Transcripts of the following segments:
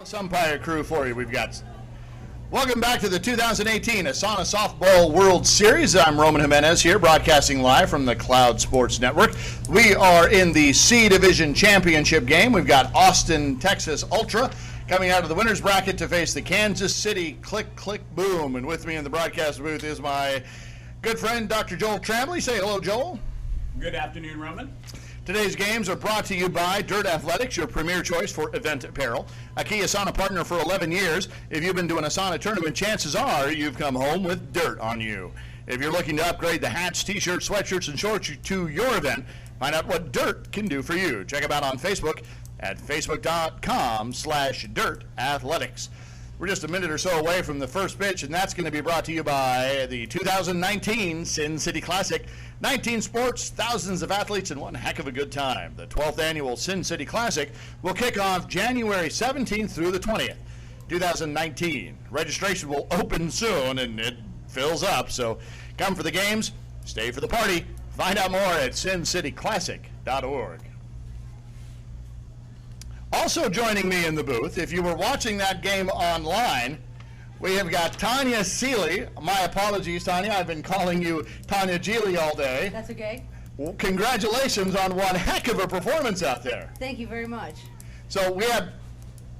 Umpire crew for you. We've got. Welcome back to the 2018 ASANA Softball World Series. I'm Roman Jimenez here, broadcasting live from the Cloud Sports Network. We are in the C Division Championship game. We've got Austin, Texas Ultra coming out of the winner's bracket to face the Kansas City Click Click Boom. And with me in the broadcast booth is my good friend, Dr. Joel Tramley. Say hello, Joel. Good afternoon, Roman. Today's games are brought to you by Dirt Athletics, your premier choice for event apparel. A key ASANA partner for 11 years. If you've been to an ASANA tournament, chances are you've come home with dirt on you. If you're looking to upgrade the hats, t-shirts, sweatshirts, and shorts to your event, find out what Dirt can do for you. Check them out on Facebook at facebook.com/dirtathletics. We're just a minute or so away from the first pitch, and that's going to be brought to you by the 2019 Sin City Classic. 19 sports, thousands of athletes, and one heck of a good time. The 12th annual Sin City Classic will kick off January 17th through the 20th, 2019. Registration will open soon, and it fills up, so come for the games, stay for the party. Find out more at sincityclassic.org. Also joining me in the booth, if you were watching that game online, we have got Tanya Seeley. My apologies, Tanya. I've been calling you Tanya Geely all day. That's okay. Well, congratulations on one heck of a performance out there. Thank you very much. So we had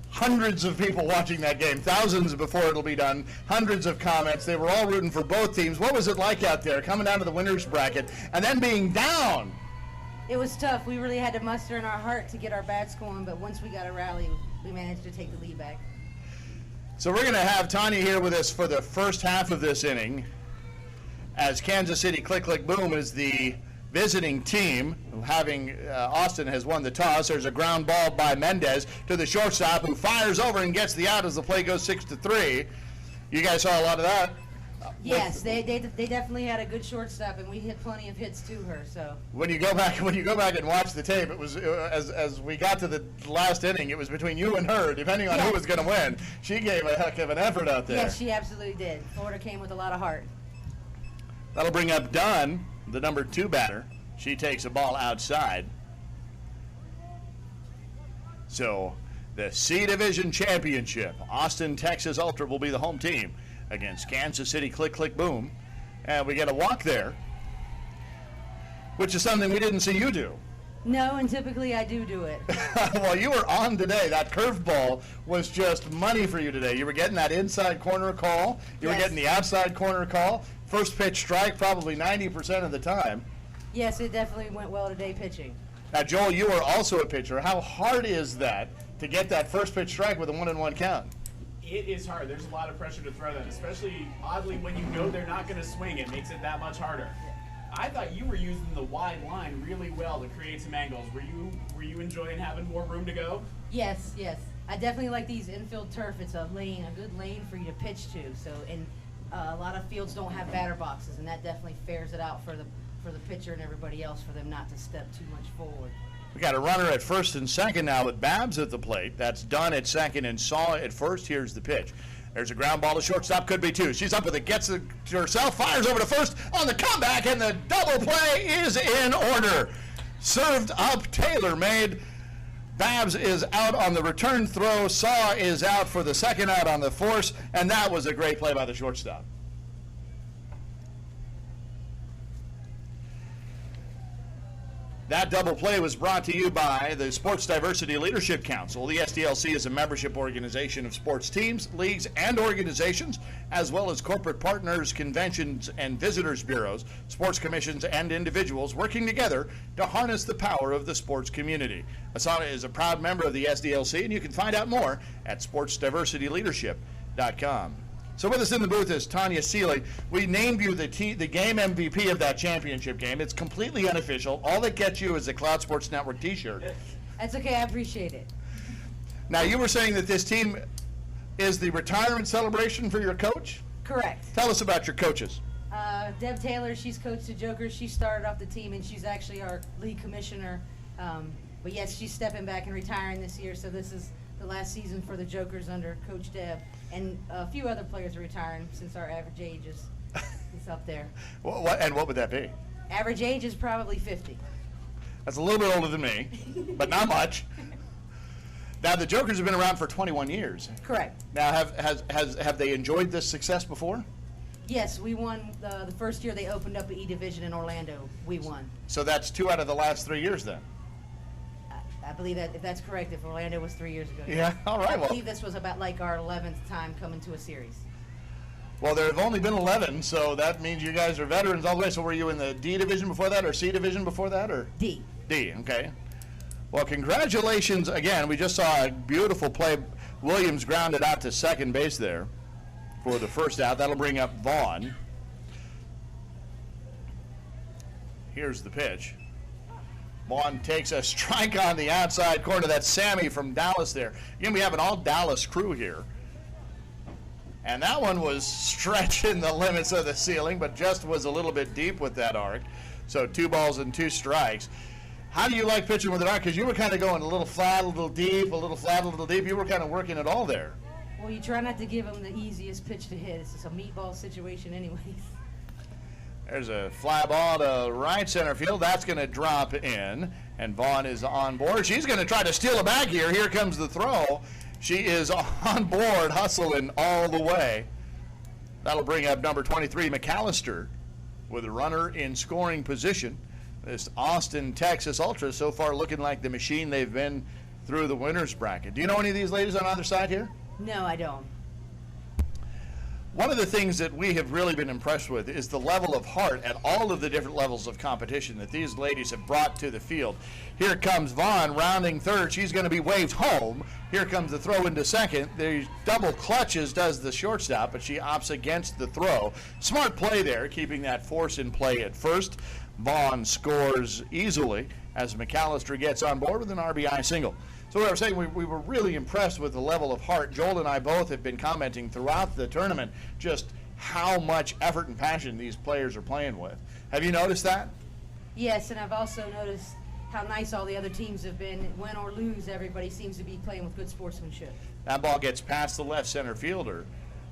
hundreds of people watching that game, thousands before it'll be done, hundreds of comments. They were all rooting for both teams. What was it like out there, coming down to the winner's bracket and then being down? It was tough. We really had to muster in our heart to get our bats going, but once we got a rally, we managed to take the lead back. So we're going to have Tanya here with us for the first half of this inning, as Kansas City Click Click Boom is the visiting team. Having Austin has won the toss. There's a ground ball by Mendez to the shortstop, who fires over and gets the out as the play goes 6-3. You guys saw a lot of that. Yes, they definitely had a good shortstop, and we hit plenty of hits to her. So when you go back and watch the tape, it was as we got to the last inning, it was between you and her, depending on who was going to win. She gave a heck of an effort out there. Yes, she absolutely did. Florida came with a lot of heart. That'll bring up Dunn, the number 2 batter. She takes a ball outside. So the C Division Championship, Austin, Texas Ultra will be the home team against Kansas City Click Click Boom. And we get a walk there, which is something we didn't see you do. No, and typically I do it. Well, you were on today. That curveball was just money for you today. You were getting that inside corner call. You were getting the outside corner call. First pitch strike probably 90% of the time. Yes, it definitely went well today pitching. Now, Joel, you were also a pitcher. How hard is that to get that first pitch strike with a 1-1 count? It is hard. There's a lot of pressure to throw that, especially oddly when you know they're not going to swing. It makes it that much harder. I thought you were using the wide line really well to create some angles. Were you enjoying having more room to go? Yes. I definitely like these infield turf. It's a good lane for you to pitch to. So, and a lot of fields don't have batter boxes, and that definitely fares it out for the pitcher and everybody else, for them not to step too much forward. We got a runner at first and second now with Babs at the plate. That's Dunn at second and Saw at first. Here's the pitch. There's a ground ball to shortstop, could be 2. She's up with it, gets it to herself, fires over to first on the comeback, and the double play is in order. Served up, Taylor made. Babs is out on the return throw. Saw is out for the second out on the force, and that was a great play by the shortstop. That double play was brought to you by the Sports Diversity Leadership Council. The SDLC is a membership organization of sports teams, leagues, and organizations, as well as corporate partners, conventions, and visitors bureaus, sports commissions, and individuals working together to harness the power of the sports community. ASANA is a proud member of the SDLC, and you can find out more at sportsdiversityleadership.com. So with us in the booth is Tanya Seeley. We named you the game MVP of that championship game. It's completely unofficial. All that gets you is a Cloud Sports Network t-shirt. That's okay. I appreciate it. Now, you were saying that this team is the retirement celebration for your coach? Correct. Tell us about your coaches. Deb Taylor, she's coached the Jokers. She started off the team, and she's actually our league commissioner. But yes, she's stepping back and retiring this year, so this is the last season for the Jokers under Coach Deb. And a few other players are retiring since our average age is up there. What would that be? Average age is probably 50. That's a little bit older than me, but not much. Now, the Jokers have been around for 21 years. Correct. Now, have they enjoyed this success before? Yes, we won the first year they opened up an E Division in Orlando. We won. So that's 2 out of the last 3 years then? I believe that if that's correct, if Orlando was 3 years ago. Yeah, all right. I believe this was about like our 11th time coming to a series. Well, there have only been 11, so that means you guys are veterans all the way. So were you in the D Division before that or C Division before that? Or D. D, okay. Well, congratulations again. We just saw a beautiful play. Williams grounded out to second base there for the first out. That'll bring up Vaughn. Here's the pitch. Vaughn takes a strike on the outside corner. That's Sammy from Dallas there. Again, we have an all-Dallas crew here. And that one was stretching the limits of the ceiling, but just was a little bit deep with that arc. So 2 balls and 2 strikes. How do you like pitching with an arc? Because you were kind of going a little flat, a little deep, a little flat, a little deep. You were kind of working it all there. Well, you try not to give them the easiest pitch to hit. It's just a meatball situation anyways. There's a fly ball to right center field. That's going to drop in, and Vaughn is on board. She's going to try to steal a bag here. Here comes the throw. She is on board, hustling all the way. That'll bring up number 23, McAllister, with a runner in scoring position. This Austin, Texas Ultra so far looking like the machine they've been through the winner's bracket. Do you know any of these ladies on either side here? No, I don't. One of the things that we have really been impressed with is the level of heart at all of the different levels of competition that these ladies have brought to the field. Here comes Vaughn rounding third. She's going to be waved home. Here comes the throw into second. The double clutches does the shortstop, but she opts against the throw. Smart play there, keeping that force in play at first. Vaughn scores easily as McAllister gets on board with an RBI single. So what I was saying, we were really impressed with the level of heart. Joel and I both have been commenting throughout the tournament just how much effort and passion these players are playing with. Have you noticed that? Yes, and I've also noticed how nice all the other teams have been. Win or lose, everybody seems to be playing with good sportsmanship. That ball gets past the left center fielder.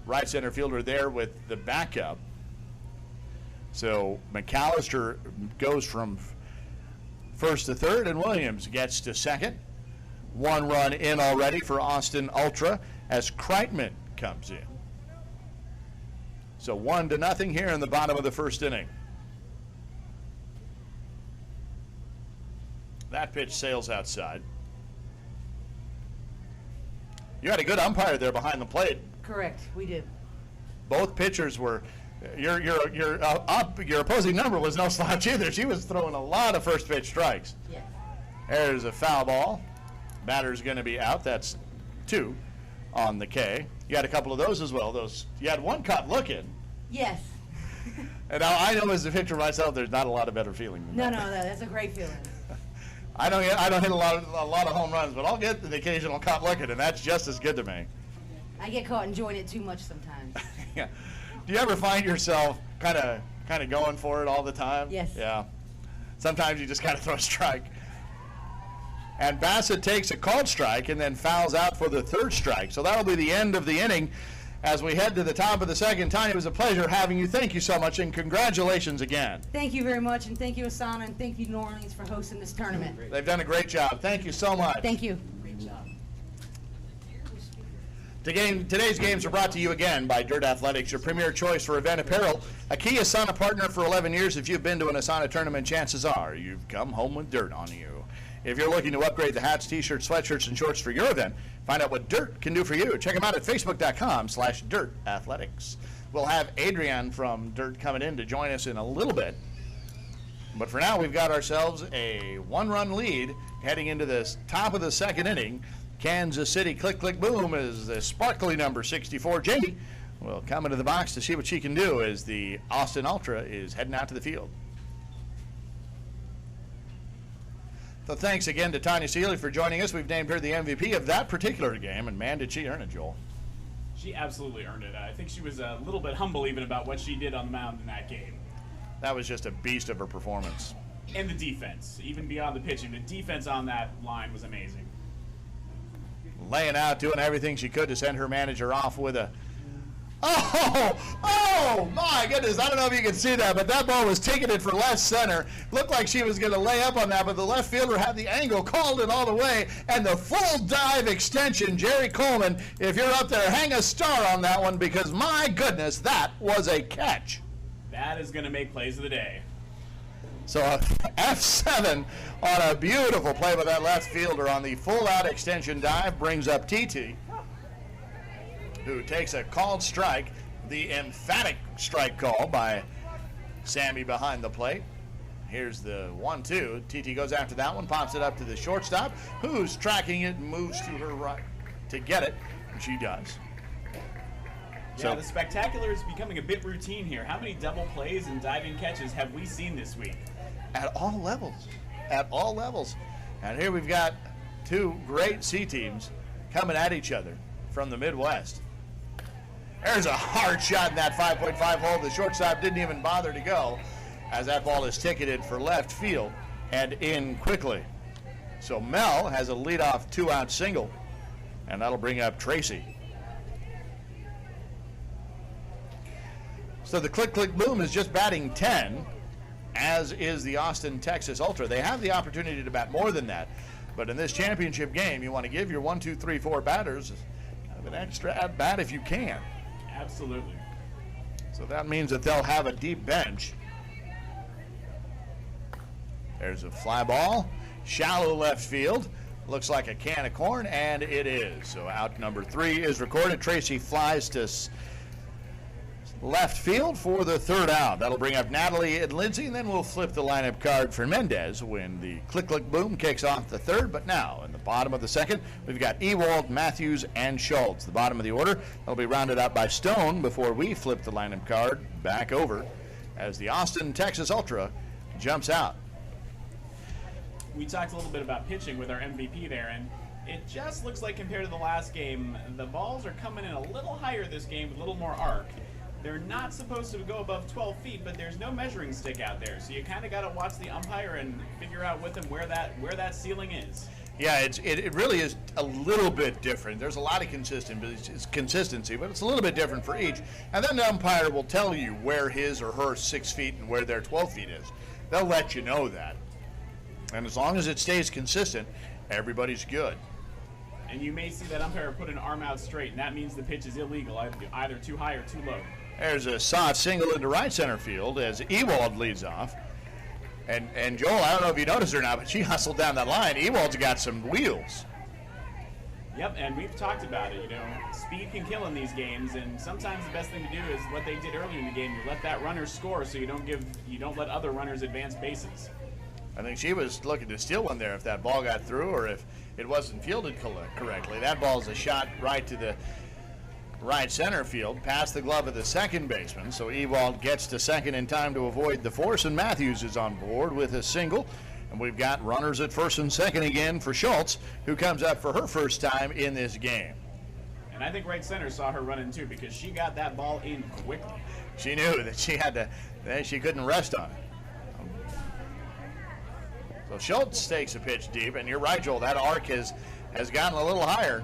Right center fielder there with the backup. So McAllister goes from first to third, and Williams gets to second. 1 run in already for Austin Ultra as Kreitman comes in. So 1-0 here in the bottom of the first inning. That pitch sails outside. You had a good umpire there behind the plate. Correct, we did. Both pitchers were. Your opposing number was no slouch either. She was throwing a lot of first pitch strikes. Yes. There's a foul ball. Batter's going to be out. That's 2 on the K. You had a couple of those as well. You had one caught looking. Yes. And now I know as a pitcher myself, there's not a lot of better feeling than that. No, that's a great feeling. I don't hit a lot of home runs, but I'll get the occasional caught looking, and that's just as good to me. I get caught enjoying it too much sometimes. Yeah. Do you ever find yourself kind of going for it all the time? Yes. Yeah. Sometimes you just kind of throw a strike. And Bassett takes a called strike and then fouls out for the 3rd strike. So that'll be the end of the inning as we head to the top of the second. Tanya, it was a pleasure having you. Thank you so much, and congratulations again. Thank you very much, and thank you, ASANA, and thank you, New Orleans, for hosting this tournament. They've done a great job. Thank you so much. Thank you. Great job. Today's games are brought to you again by Dirt Athletics, your premier choice for event apparel. A key ASANA partner for 11 years. If you've been to an ASANA tournament, chances are you've come home with dirt on you. If you're looking to upgrade the hats, t-shirts, sweatshirts, and shorts for your event, find out what Dirt can do for you. Check them out at facebook.com/dirtathletics. We'll have Adrian from Dirt coming in to join us in a little bit. But for now, we've got ourselves a 1-run lead heading into the top of the second inning. Kansas City, click, click, boom, is the sparkly number 64. Jamie will come into the box to see what she can do as the Austin Ultra is heading out to the field. So thanks again to Tanya Seeley for joining us. We've named her the MVP of that particular game, and man, did she earn it, Joel. She absolutely earned it. I think she was a little bit humble even about what she did on the mound in that game. That was just a beast of a performance. And the defense, even beyond the pitching, the defense on that line was amazing. Laying out, doing everything she could to send her manager off with a Oh my goodness. I don't know if you can see that, but that ball was ticketed for left center. Looked like she was going to lay up on that, but the left fielder had the angle, called it all the way, and the full dive extension. Jerry Coleman, if you're up there, hang a star on that one, because my goodness, that was a catch. That is going to make plays of the day. So F7 on a beautiful play by that left fielder on the full out extension dive brings up TT, who takes a called strike, the emphatic strike call by Sammy behind the plate. Here's the 1-2. TT goes after that one, pops it up to the shortstop, who's tracking it and moves to her right to get it, and she does. Yeah, the spectacular is becoming a bit routine here. How many double plays and diving catches have we seen this week? At all levels. At all levels. And here we've got two great C teams coming at each other from the Midwest. There's a hard shot in that 5.5 hole. The shortstop didn't even bother to go, as that ball is ticketed for left field and in quickly. So Mel has a leadoff 2-out single, and that'll bring up Tracy. So the Click Click Boom is just batting 10, as is the Austin, Texas Ultra. They have the opportunity to bat more than that, but in this championship game, you want to give your 1, 2, 3, 4 batters kind of an extra at bat if you can. Absolutely. So that means that they'll have a deep bench. There's a fly ball, shallow left field. Looks like a can of corn, and it is. So out number 3 is recorded. Tracy flies to left field for the 3rd out. That'll bring up Natalie and Lindsay, and then we'll flip the lineup card for Mendez when the Click Click Boom kicks off the 3rd. But now, in the bottom of the 2nd, we've got Ewald, Matthews, and Schultz. The bottom of the order, that'll be rounded out by Stone before we flip the lineup card back over as the Austin, Texas Ultra jumps out. We talked a little bit about pitching with our MVP there, and it just looks like compared to the last game, the balls are coming in a little higher this game with a little more arc. They're not supposed to go above 12 feet, but there's no measuring stick out there, so you kind of got to watch the umpire and figure out with him where that ceiling is. Yeah, it really is a little bit different. There's a lot of consistency, but it's a little bit different for each. And then the umpire will tell you where his or her 6 feet and where their 12 feet is. They'll let you know that. And as long as it stays consistent, everybody's good. And you may see that umpire put an arm out straight, and that means the pitch is illegal, either too high or too low. There's a soft single into right center field as Ewald leads off. And Joel, I don't know if you noticed or not, but she hustled down that line. Ewald's got some wheels. Yep, and we've talked about it. Speed can kill in these games, and sometimes the best thing to do is what they did earlier in the game. You let that runner score, so you don't let other runners advance bases. I think she was looking to steal one there if that ball got through or if it wasn't fielded correctly. That ball is a shot right to the right center field, past the glove of the second baseman. So Ewald gets to second in time to avoid the force, and Matthews is on board with a single. And we've got runners at first and second again for Schultz, who comes up for her first time in this game. And I think right center saw her running too, because she got that ball in quickly. She knew that she couldn't rest on it. So Schultz takes a pitch deep, and you're right, Joel, that arc has gotten a little higher.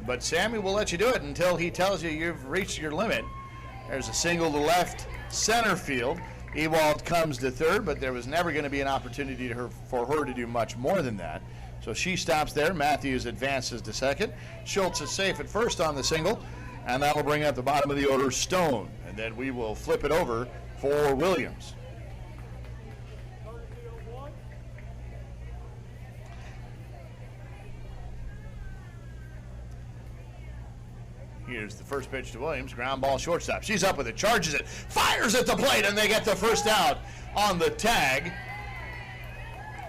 But Sammy will let you do it until he tells you you've reached your limit. There's a single to left center field. Ewald comes to third, but there was never going to be an opportunity for her to do much more than that. So she stops there. Matthews advances to second. Schultz is safe at first on the single, and that will bring up the bottom of the order, Stone. And then we will flip it over for Williams. Here's the first pitch to Williams. Ground ball, shortstop. She's up with it, charges it, fires at the plate, and they get the first out on the tag.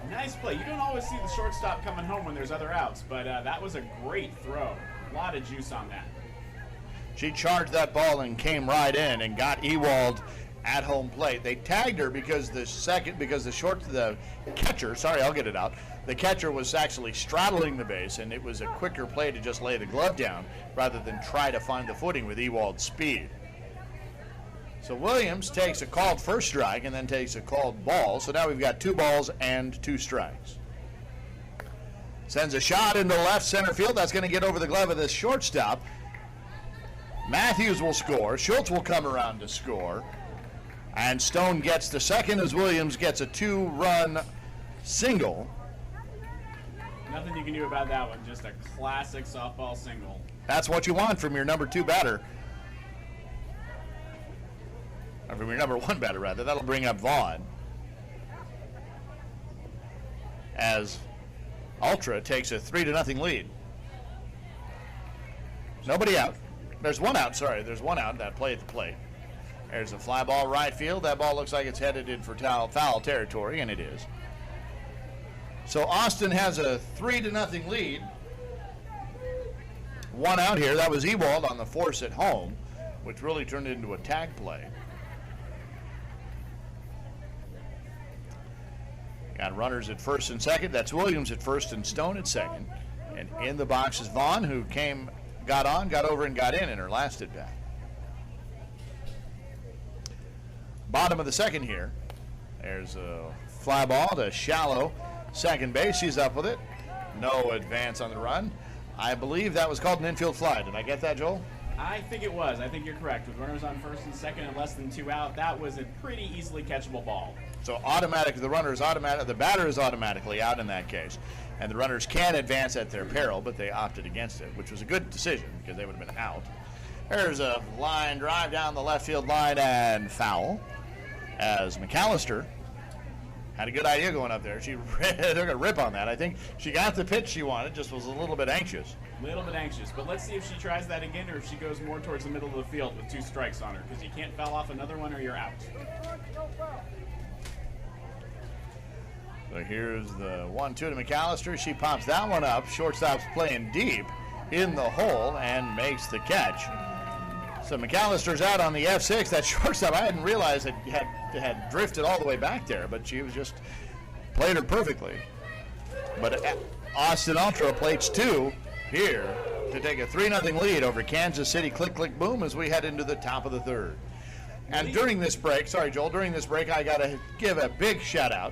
Nice play. You don't always see the shortstop coming home when there's other outs, but that was a great throw. A lot of juice on that. She charged that ball and came right in and got Ewald at home plate. They tagged her because the catcher was actually straddling the base, and it was a quicker play to just lay the glove down rather than try to find the footing with Ewald's speed. So Williams takes a called first strike and then takes a called ball. So now we've got 2 balls and 2 strikes. Sends a shot into left center field. That's going to get over the glove of the shortstop. Matthews will score. Schultz will come around to score. And Stone gets the second as Williams gets a 2-run single. Nothing you can do about that one. Just a classic softball single. That's what you want from your number 2 batter. Or from your number 1 batter, rather. That'll bring up Vaughn. As Ultra takes a 3-0 lead. Nobody out. There's one out, sorry. There's one out. That play at the plate. There's a fly ball right field. That ball looks like it's headed in for foul territory, and it is. So Austin has a 3-0 lead. One out here. That was Ewald on the force at home, which really turned into a tag play. Got runners at first and second. That's Williams at first and Stone at second. And in the box is Vaughn, who got over and got in her last at bat. Bottom of the second here. There's a fly ball to shallow second base. She's up with it. No advance on the run. I believe that was called an infield fly. Did I get that, Joel? I think it was. I think you're correct. With runners on first and second and less than 2 out, that was a pretty easily catchable ball. So the batter is automatically out in that case. And the runners can advance at their peril, but they opted against it, which was a good decision because they would have been out. There's a line drive down the left field line and foul. As McAllister had a good idea going up there. She took a rip on that. I think she got the pitch she wanted, just was a little bit anxious. But let's see if she tries that again or if she goes more towards the middle of the field with 2 strikes on her, because you can't foul off another one or you're out. So here's the 1-2 to McAllister. She pops that one up. Shortstop's playing deep in the hole and makes the catch. So McAllister's out on the F6. That shortstop, I hadn't realized it had drifted all the way back there, but she was just played her perfectly. But Austin Ultra plates 2 here to take a 3-0 lead over Kansas City. Click, click, boom as we head into the top of the third. And during this break, sorry, Joel, I got to give a big shout out.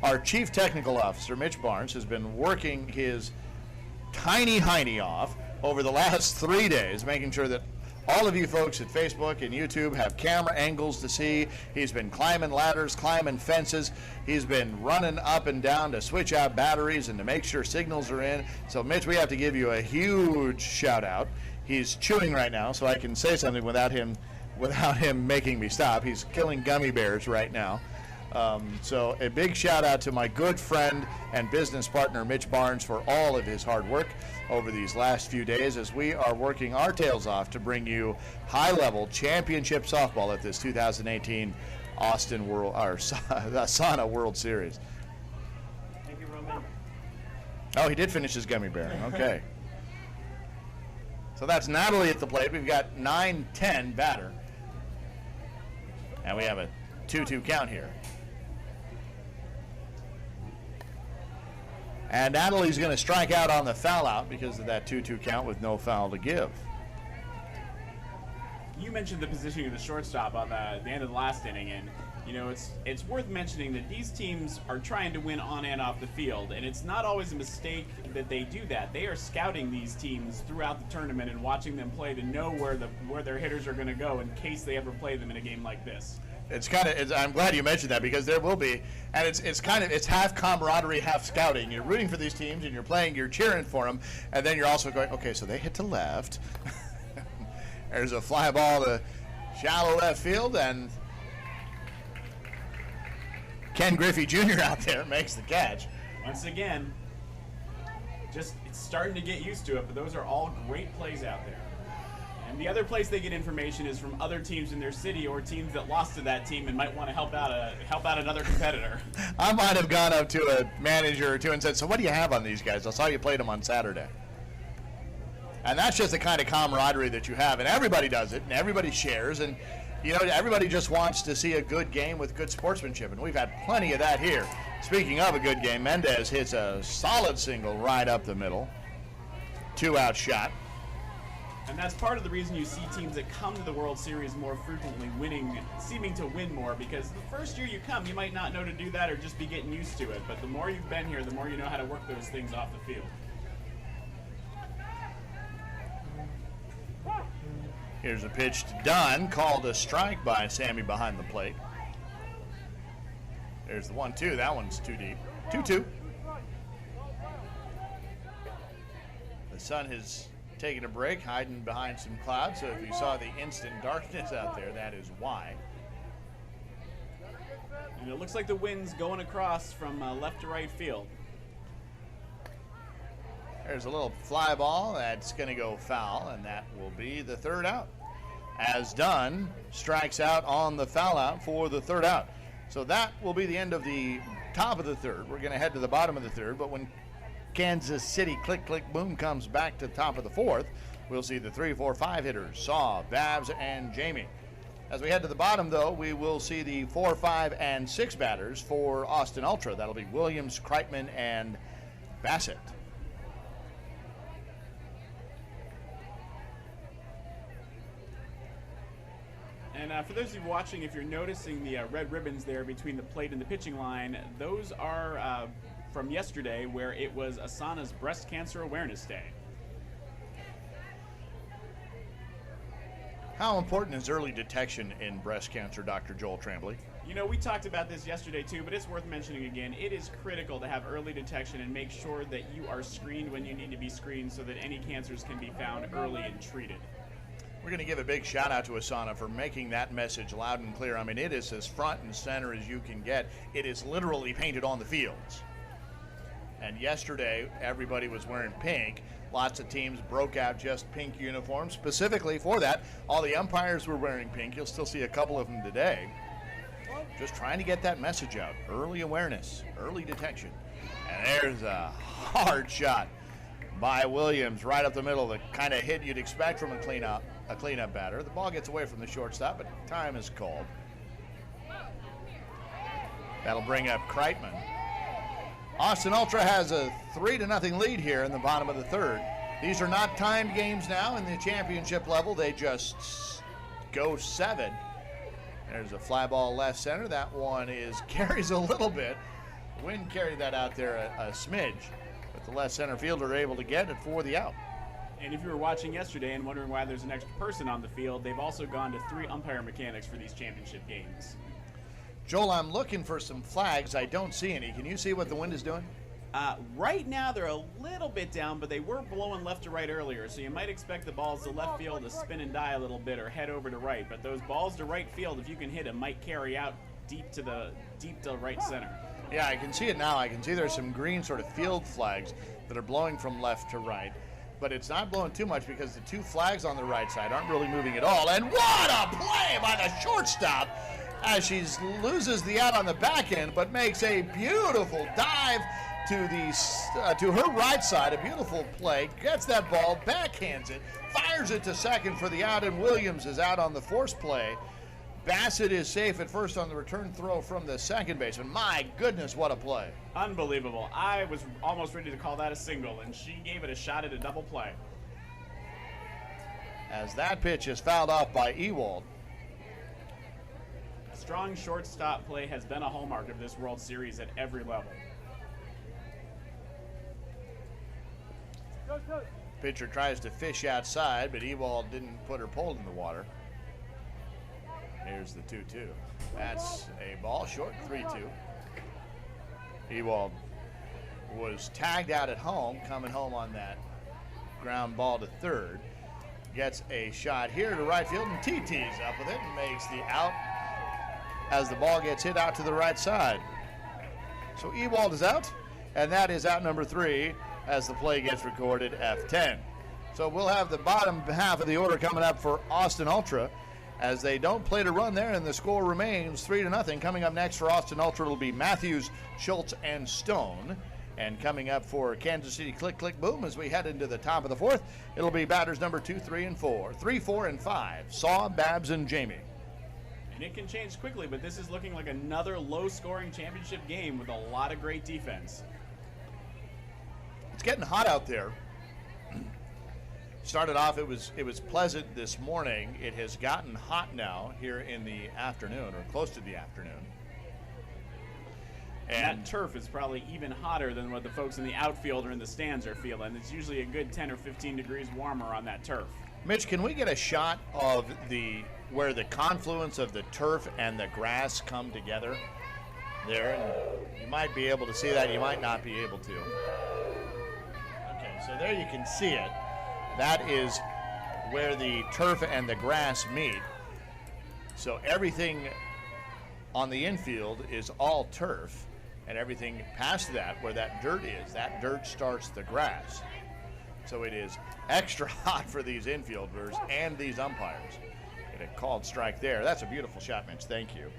Our Chief Technical Officer, Mitch Barnes, has been working his tiny hiney off over the last 3 days, making sure that all of you folks at Facebook and YouTube have camera angles to see. He's been climbing ladders, climbing fences. He's been running up and down to switch out batteries and to make sure signals are in. So, Mitch, we have to give you a huge shout out. He's chewing right now, so I can say something without him making me stop. He's killing gummy bears right now. So a big shout out to my good friend and business partner Mitch Barnes for all of his hard work over these last few days as we are working our tails off to bring high-level championship softball at this 2018 ASANA World Series. Thank you, Roman. Oh, he did finish his gummy bear. Okay. So that's Natalie at the plate. We've got 9-10 batter. And we have a 2-2 count here. And Natalie's going to strike out on the foul out because of that 2-2 count with no foul to give. You mentioned the positioning of the shortstop on the end of the last inning, and it's worth mentioning that these teams are trying to win on and off the field, and it's not always a mistake that they do that. They are scouting these teams throughout the tournament and watching them play to know where their hitters are going to go in case they ever play them in a game like this. I'm glad you mentioned that because there will be, and it's half camaraderie, half scouting. You're rooting for these teams and you're cheering for them, and then you're also going, okay, so they hit to left. There's a fly ball to shallow left field, and Ken Griffey Jr. out there makes the catch. Once again, it's starting to get used to it, but those are all great plays out there. And the other place they get information is from other teams in their city or teams that lost to that team and might want to help out another competitor. I might have gone up to a manager or two and said, so what do you have on these guys? I saw you played them on Saturday. And that's just the kind of camaraderie that you have. And everybody does it, and everybody shares. And, everybody just wants to see a good game with good sportsmanship. And we've had plenty of that here. Speaking of a good game, Mendez hits a solid single right up the middle. 2-out shot. And that's part of the reason you see teams that come to the World Series more frequently seeming to win more, because the first year you come, you might not know to do that or just be getting used to it. But the more you've been here, the more you know how to work those things off the field. Here's a pitch to Dunn, called a strike by Sammy behind the plate. There's the 1-2. That one's too deep. 2-2. The sun has taken a break, hiding behind some clouds. So if you saw the instant darkness out there, that is why. And it looks like the wind's going across from left to right field. There's a little fly ball that's going to go foul, and that will be the third out. As Dunn strikes out on the foul out for the third out. So that will be the end of the top of the third. We're going to head to the bottom of the third, but when Kansas City click, click, boom comes back to the top of the fourth, we'll see the 3, 4, 5 hitters, Saw, Babs, and Jamie. As we head to the bottom, though, we will see the 4, 5, and 6 batters for Austin Ultra. That'll be Williams, Kreitman, and Bassett. And for those of you watching, if you're noticing the red ribbons there between the plate and the pitching line, those are from yesterday, where it was ASANA's Breast Cancer Awareness Day. How important is early detection in breast cancer, Dr. Joel Tremblay? You know, we talked about this yesterday too, but it's worth mentioning again. It is critical to have early detection and make sure that you are screened when you need to be screened so that any cancers can be found early and treated. We're going to give a big shout out to ASANA for making that message loud and clear. I mean, it is as front and center as you can get. It is literally painted on the fields. And yesterday, everybody was wearing pink. Lots of teams broke out just pink uniforms specifically for that. All the umpires were wearing pink. You'll still see a couple of them today. Just trying to get that message out. Early awareness, early detection. And there's a hard shot by Williams right up the middle, the kind of hit you'd expect from a cleanup batter. The ball gets away from the shortstop, but time is called. That'll bring up Kreitman. Austin Ultra has a 3-0 lead here in the bottom of the third. These are not timed games now in the championship level. They just go 7. There's a fly ball left center. That one carries a little bit. The wind carried that out there a smidge, but the left center fielder able to get it for the out. And if you were watching yesterday and wondering why there's an extra person on the field, they've also gone to 3 umpire mechanics for these championship games. Joel, I'm looking for some flags. I don't see any. Can you see what the wind is doing? Right now they're a little bit down, but they were blowing left to right earlier, so you might expect the balls to left field to spin and die a little bit or head over to right. But those balls to right field, if you can hit them, might carry out deep to right center. Yeah, I can see it now. I can see there's some green sort of field flags that are blowing from left to right. But it's not blowing too much because the 2 flags on the right side aren't really moving at all. And what a play by the shortstop as she loses the out on the back end, but makes a beautiful dive to her right side. A beautiful play. Gets that ball, backhands it, fires it to second for the out, and Williams is out on the force play. Bassett is safe at first on the return throw from the second baseman. My goodness, what a play. Unbelievable. I was almost ready to call that a single, and she gave it a shot at a double play. As that pitch is fouled off by Ewald. Strong shortstop play has been a hallmark of this World Series at every level. Pitcher tries to fish outside, but Ewald didn't put her pole in the water. Here's the 2-2. That's a ball short, 3-2. Ewald was tagged out at home, coming home on that ground ball to third. Gets a shot here to right field, and TT's up with it and makes the out as the ball gets hit out to the right side. So Ewald is out, and that is out number 3 as the play gets recorded F10. So we'll have the bottom half of the order coming up for Austin Ultra as they don't play to run there, and the score remains 3-0. Coming up next for Austin Ultra will be Matthews, Schultz, and Stone. And coming up for Kansas City Click, Click, Boom as we head into the top of the fourth, it'll be batters number 2, 3, and 4. 3, 4, and 5, Saw, Babs, and Jamie. And it can change quickly, but this is looking like another low-scoring championship game with a lot of great defense. It's getting hot out there. Started off, it was pleasant this morning. It has gotten hot now here in the afternoon, or close to the afternoon. And that turf is probably even hotter than what the folks in the outfield or in the stands are feeling. It's usually a good 10 or 15 degrees warmer on that turf. Mitch, can we get a shot of where the confluence of the turf and the grass come together there? And you might be able to see that. You might not be able to. Okay, so there you can see it. That is where the turf and the grass meet. So everything on the infield is all turf, and everything past that, where that dirt starts the grass. So it is extra hot for these infielders and these umpires. Get a called strike there. That's a beautiful shot, Mitch. Thank you.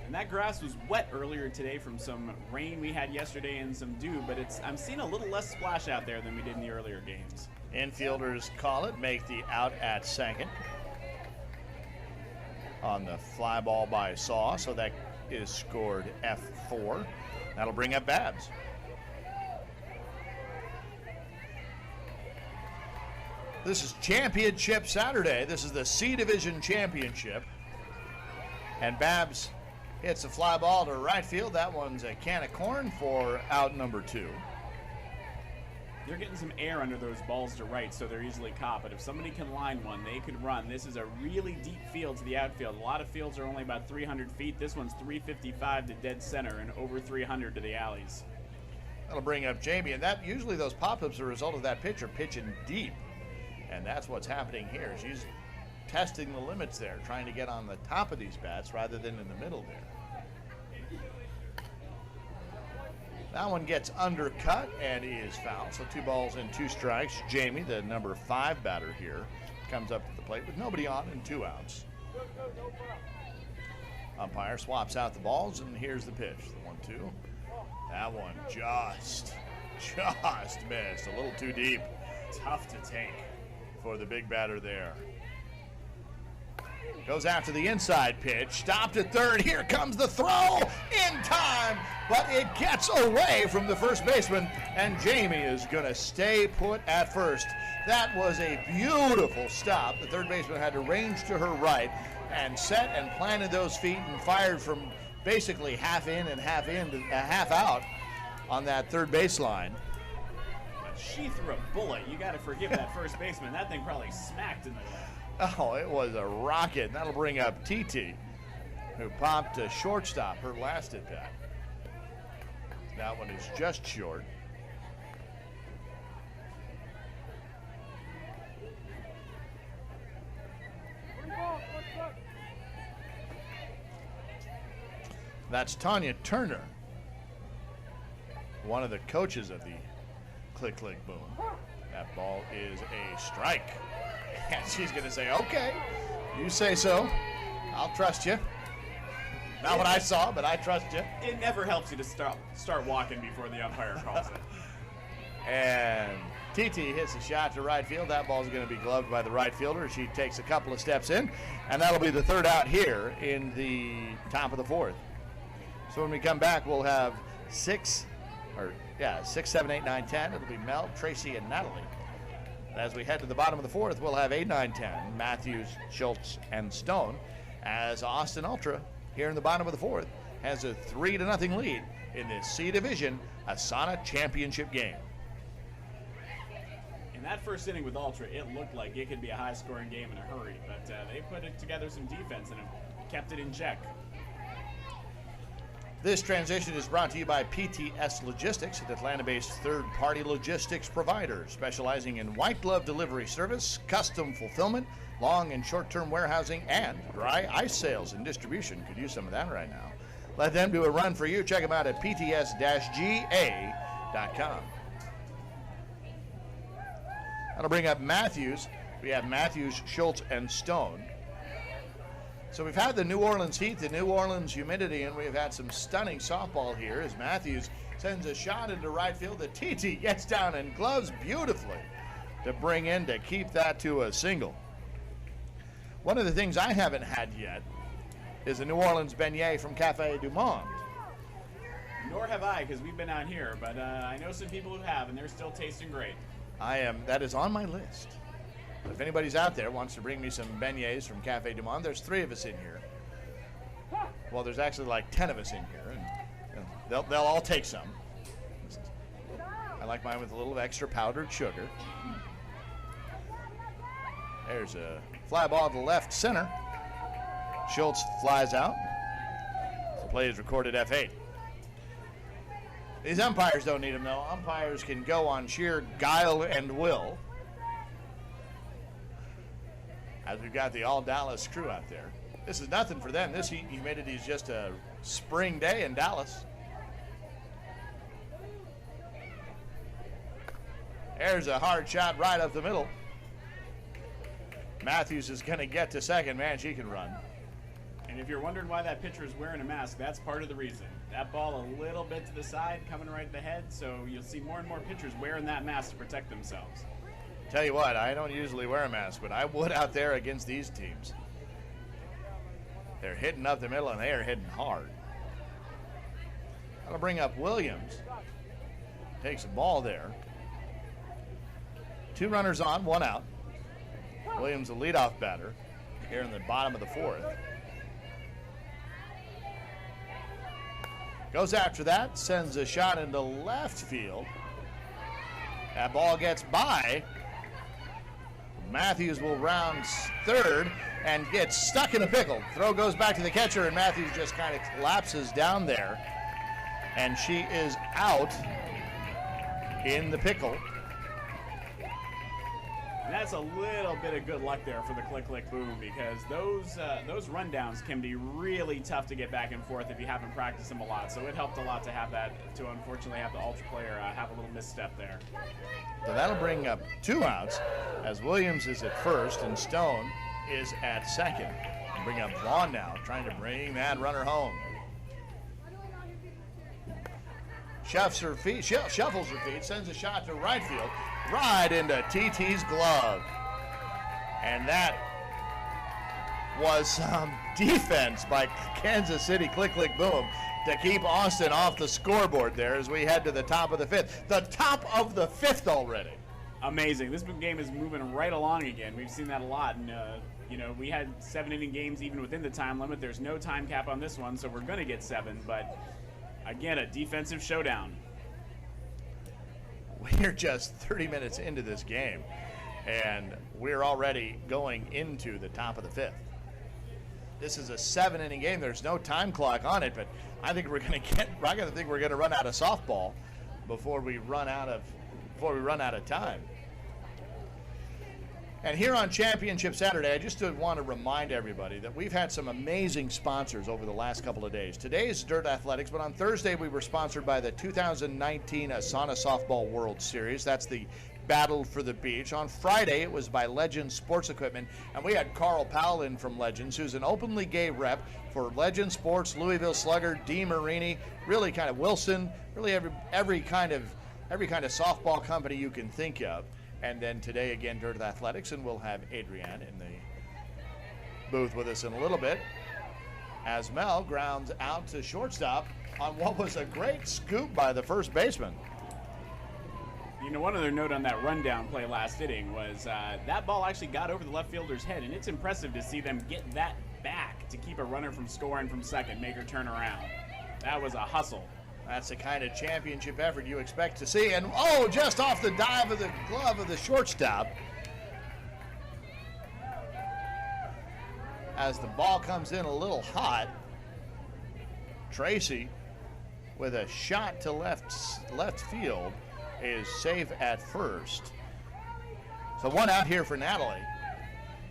And that grass was wet earlier today from some rain we had yesterday and some dew, but I'm seeing a little less splash out there than we did in the earlier games. Infielders call it, make the out at second on the fly ball by Saw, so that is scored F4. That'll bring up Babs. This is Championship Saturday. This is the C Division Championship. And Babs hits a fly ball to right field. That one's a can of corn for out number 2. They're getting some air under those balls to right, so they're easily caught. But if somebody can line one, they could run. This is a really deep field to the outfield. A lot of fields are only about 300 feet. This one's 355 to dead center and over 300 to the alleys. That'll bring up Jamie, and that usually those pop-ups are a result of that pitcher pitching deep. And that's what's happening here. She's testing the limits there, trying to get on the top of these bats rather than in the middle there. That one gets undercut and is fouled. So 2 balls and 2 strikes. Jamie, the number 5 batter here, comes up to the plate with nobody on and 2 outs. Umpire swaps out the balls, and here's the pitch. The 1-2. That one just missed. A little too deep. Tough to take for the big batter there. Goes after the inside pitch. Stopped at third. Here comes the throw in time, but it gets away from the first baseman, and Jamie is going to stay put at first. That was a beautiful stop. The third baseman had to range to her right and set and planted those feet and fired from basically half in and half out on that third baseline. She threw a bullet. You got to forgive that first baseman. That thing probably smacked in the net. Oh, it was a rocket. That'll bring up TT, who popped to shortstop her last at bat. That one is just short. That's Tanya Turner, one of the coaches of the Click, Click, Boom. That ball is a strike. And she's going to say, okay, you say so. I'll trust you. Not what I saw, but I trust you. It never helps you to start walking before the umpire calls it. And TT hits a shot to right field. That ball's going to be gloved by the right fielder. She takes a couple of steps in, and that'll be the third out here in the top of the 4th. So when we come back, we'll have 6, 7, 8, 9, 10. It'll be Mel, Tracy, and Natalie. As we head to the bottom of the 4th, we'll have 8, 9, 10, Matthews, Schultz, and Stone, as Austin Ultra, here in the bottom of the 4th, has a 3-0 lead in this C Division ASANA Championship game. In that first inning with Ultra, it looked like it could be a high-scoring game in a hurry, but they put together some defense and kept it in check. This transition is brought to you by PTS Logistics, an Atlanta-based third-party logistics provider specializing in white glove delivery service, custom fulfillment, long and short-term warehousing, and dry ice sales and distribution. Could use some of that right now. Let them do a run for you. Check them out at pts-ga.com. That'll bring up Matthews. We have Matthews, Schultz, and Stone. So we've had the New Orleans heat, the New Orleans humidity, and we've had some stunning softball here as Matthews sends a shot into right field. The TT gets down and gloves beautifully to bring in to keep that to a single. One of the things I haven't had yet is a New Orleans beignet from Cafe Du Monde. Nor have I, because we've been out here, but I know some people who have, and they're still tasting great. That is on my list. If anybody's out there wants to bring me some beignets from Cafe Du Monde, there's 3 of us in here. Well, there's actually like 10 of us in here, and they'll all take some. I like mine with a little extra powdered sugar. There's a fly ball to left center. Schultz flies out. The play is recorded F8. These umpires don't need them, though. Umpires can go on sheer guile and will. As we've got the all-Dallas crew out there. This is nothing for them. This humidity is just a spring day in Dallas. There's a hard shot right up the middle. Matthews is going to get to second. Man, she can run. And if you're wondering why that pitcher is wearing a mask, that's part of the reason. That ball a little bit to the side, coming right at the head, so you'll see more and more pitchers wearing that mask to protect themselves. Tell you what, I don't usually wear a mask, but I would out there against these teams. They're hitting up the middle, and they are hitting hard. That'll bring up Williams. Takes a ball there. 2 runners on, 1 out. Williams, the leadoff batter, here in the bottom of the 4th. Goes after that, sends a shot into left field. That ball gets by. Matthews will round third and gets stuck in a pickle. Throw goes back to the catcher, and Matthews just kind of collapses down there. And she is out in the pickle. And that's a little bit of good luck there for the click, click, boom, because those rundowns can be really tough to get back and forth if you haven't practiced them a lot. So it helped a lot to have that, to unfortunately have the ultra player have a little misstep there. So that'll bring up 2 outs as Williams is at first and Stone is at second. And bring up Vaughn now, trying to bring that runner home. Shuffles her feet, sends a shot to right field, right into TT's glove. And that was some defense by Kansas City, click, click, boom, to keep Austin off the scoreboard there as we head to the top of the 5th. The top of the 5th already. Amazing. This game is moving right along again. We've seen that a lot. And, you know, we had 7-inning games even within the time limit. There's no time cap on this one, so we're going to get 7. But, again, a defensive showdown. We're just 30 minutes into this game, and we're already going into the top of the 5th. This is a 7-inning game. There's no time clock on it, but I think we're going to run out of softball before we run out of time. And here on Championship Saturday, I just want to remind everybody that we've had some amazing sponsors over the last couple of days. Today is Dirt Athletics, but on Thursday we were sponsored by the 2019 ASANA Softball World Series. That's the Battle for the Beach. On Friday, it was by Legends Sports Equipment, and we had Carl Powell in from Legends, who's an openly gay rep for Legends Sports, Louisville Slugger, D. Marini, really kind of Wilson, really every kind of softball company you can think of. And then today, again, Dirt Athletics, and we'll have Adrienne in the booth with us in a little bit as Mel grounds out to shortstop on what was a great scoop by the first baseman. You know, one other note on that rundown play last inning was that ball actually got over the left fielder's head, and it's impressive to see them get that back to keep a runner from scoring from second, make her turn around. That was a hustle. That's the kind of championship effort you expect to see. And, oh, just off the dive of the glove of the shortstop. As the ball comes in a little hot, Tracy, with a shot to left field, is safe at first. So 1 out here for Natalie.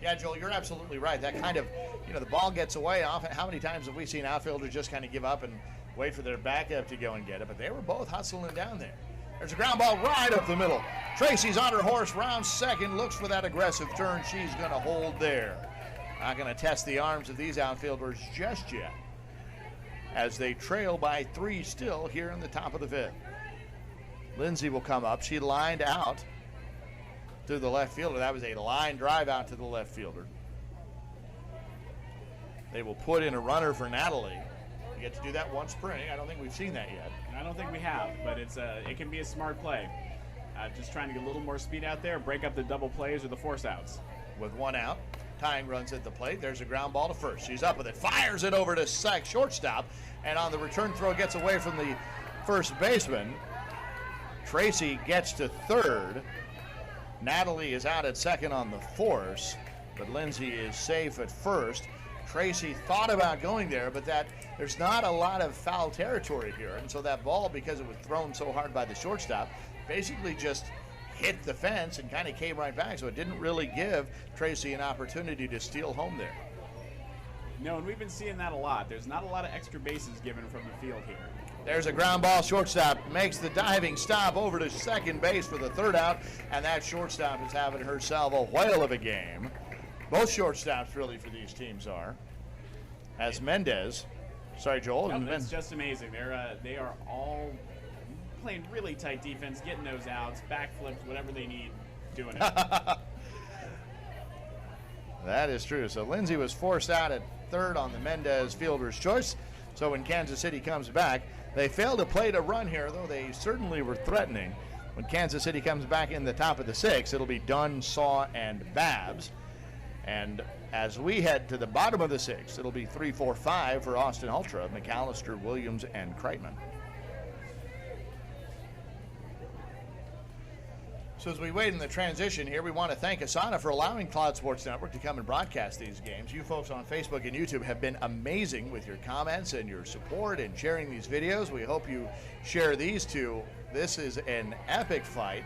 Yeah, Joel, you're absolutely right. That kind of, the ball gets away. Often, how many times have we seen outfielders just kind of give up and wait for their backup to go and get it? But they were both hustling down there. There's a ground ball right up the middle. Tracy's on her horse, rounds second, looks for that aggressive turn. She's going to hold there. Not going to test the arms of these outfielders just yet, as they trail by 3 still here in the top of the 5th. Lindsay will come up. She lined out to the left fielder. That was a line drive out to the left fielder. They will put in a runner for Natalie. You get to do that one spring. I don't think we've seen that yet. I don't think we have, but it can be a smart play. Just trying to get a little more speed out there, break up the double plays or the force outs. With 1 out, tying runs at the plate. There's a ground ball to first. She's up with it, fires it over to shortstop, and on the return throw gets away from the first baseman. Tracy gets to third. Natalie is out at second on the force, but Lindsay is safe at first. Tracy thought about going there, but there's not a lot of foul territory here. And so that ball, because it was thrown so hard by the shortstop, basically just hit the fence and kind of came right back. So it didn't really give Tracy an opportunity to steal home there. No, and we've been seeing that a lot. There's not a lot of extra bases given from the field here. There's a ground ball. Shortstop makes the diving stop over to second base for the third out, and that shortstop is having herself a whale of a game. Both shortstops really for these teams are. As Mendez, sorry Joel. No, it's just amazing. They are all playing really tight defense, getting those outs, backflips, whatever they need, doing it. That is true. So Lindsay was forced out at third on the Mendez fielder's choice. So when Kansas City comes back, they failed to play to run here, though they certainly were threatening. When Kansas City comes back in the top of the sixth, it'll be Dunn, Saw, and Babs. And as we head to the bottom of the sixth, it'll be 3-4-5 for Austin Ultra, McAllister, Williams, and Kreitman. So as we wait in the transition here, we want to thank ASANA for allowing Cloud Sports Network to come and broadcast these games. You folks on Facebook and YouTube have been amazing with your comments and your support and sharing these videos. We hope you share these too. This is an epic fight.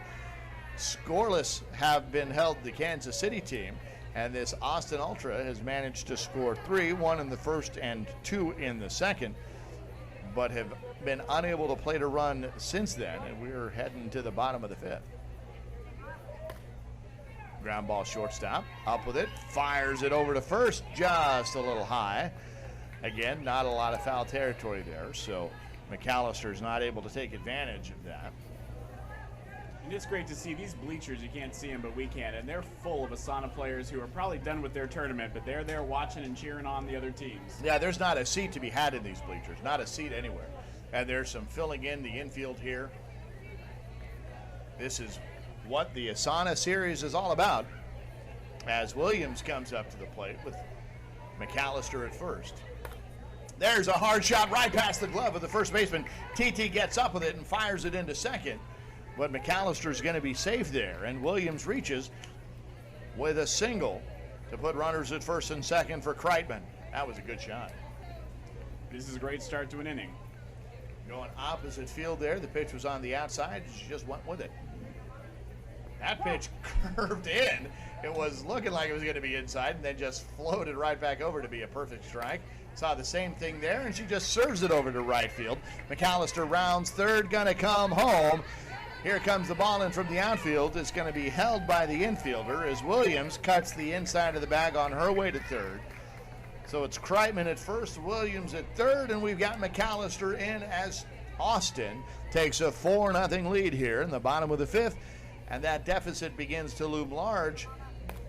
Scoreless have been held the Kansas City team, and this Austin Ultra has managed to score 3, 1 in the first and 2 in the second, but have been unable to play to run since then, and we're heading to the bottom of the fifth. Ground ball shortstop, up with it, fires it over to first, just a little high. Again, not a lot of foul territory there, so McAllister's not able to take advantage of that. And it's great to see these bleachers. You can't see them, but we can. And they're full of ASANA players who are probably done with their tournament, but they're there watching and cheering on the other teams. Yeah, there's not a seat to be had in these bleachers, not a seat anywhere. And there's some filling in the infield here. This is what the ASANA series is all about, as Williams comes up to the plate with McAllister at first. There's a hard shot right past the glove of the first baseman. TT gets up with it and fires it into second, but McAllister's going to be safe there, and Williams reaches with a single to put runners at first and second for Kreitman. That was a good shot. This is a great start to an inning. Going opposite field there. The pitch was on the outside. She just went with it. That pitch curved in. It was looking like it was going to be inside, and then just floated right back over to be a perfect strike. Saw the same thing there, and she just serves it over to right field. McAllister rounds third, going to come home. Here comes the ball in from the outfield. It's going to be held by the infielder as Williams cuts the inside of the bag on her way to third. So it's Kreitman at first, Williams at third, and we've got McAllister in as Austin takes a 4-0 lead here in the bottom of the fifth. And that deficit begins to loom large